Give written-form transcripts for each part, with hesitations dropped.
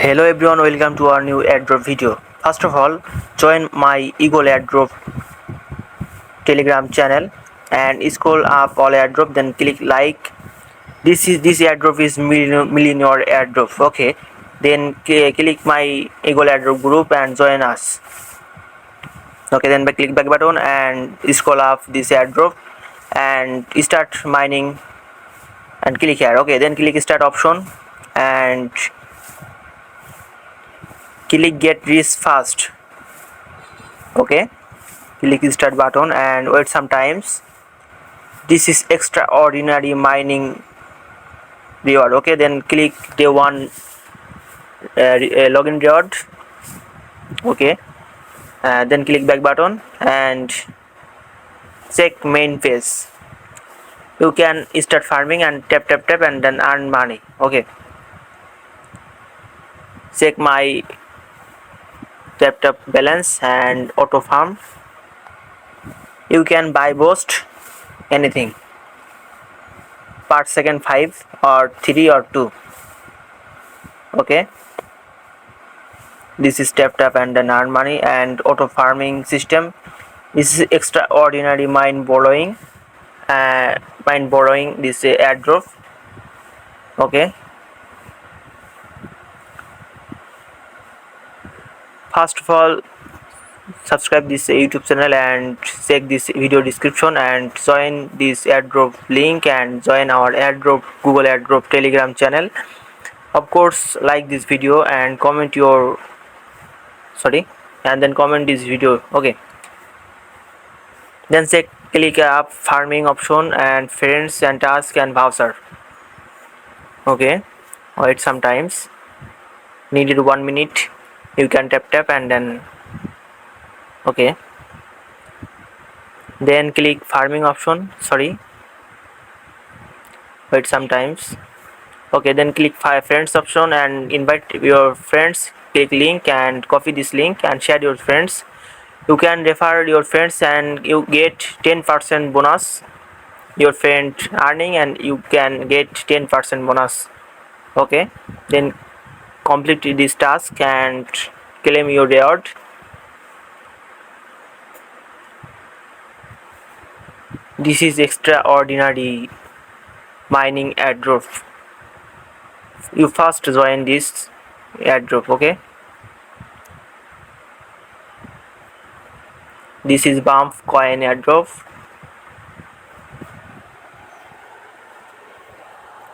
Hello everyone, welcome to our new airdrop video. First of all, join my Eagle airdrop telegram channel and scroll up all airdrop, then click like. This airdrop is millionaire airdrop. Okay, then click my Eagle airdrop group and join us. Okay, then click back button and scroll up this airdrop and start mining and click here. Okay, then click start option and click get rich fast. Okay, click start button and wait some times. This is extraordinary mining reward. Okay, then click day one login reward. Okay, then click back button and check main phase. You can start farming and tap and then earn money. Okay, check my tap balance and auto farm. You can buy boost anything per second 5 or 3 or 2. Okay, this is tap and then earn money and auto farming system. This is extraordinary mind borrowing this airdrop. Okay, first of all, subscribe this YouTube channel and check this video description and join this airdrop link and join our airdrop Google airdrop telegram channel. Of course, like this video and comment comment this video. Okay, then click up farming option and friends and task and voucher. Okay, wait sometimes, needed 1 minute. You can tap and then okay, then click farming option. Wait sometimes. Okay, then click friends option and invite your friends. Click link and copy this link and share your friends. You can refer your friends and you get 10% bonus. Your friend earning and you can get 10% bonus. Okay, then complete this task and claim your reward. This is extraordinary mining airdrop. You first join this airdrop. Okay, this is bump coin airdrop.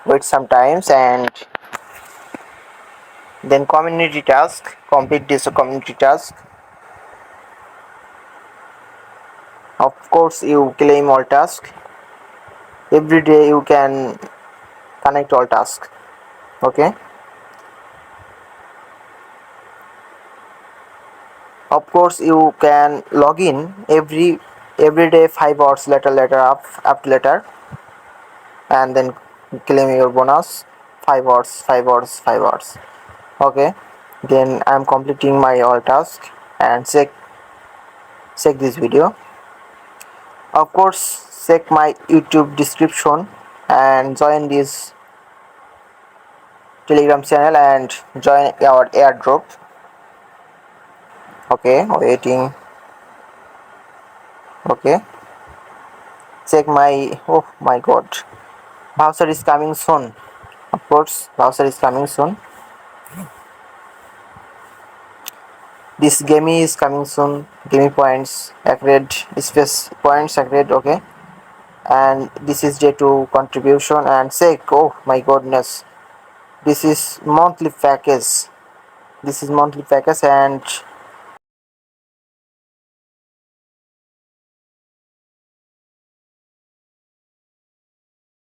Wait sometimes and then community task. Complete this community task. Of course, you claim all tasks. Every day you can connect all tasks. Okay, of course you can log in every day 5 hours later up later and then claim your bonus 5 hours. Okay, then I'm completing my all task and check this video. Of course, check my YouTube description and join this telegram channel and join our airdrop. Okay, waiting. Okay, check my, oh my god, voucher is coming soon. Of course, voucher is coming soon. This game is coming soon. Game points accurate, space points accurate. Okay, and this is day 2 contribution and check. Oh my goodness, this is monthly package. And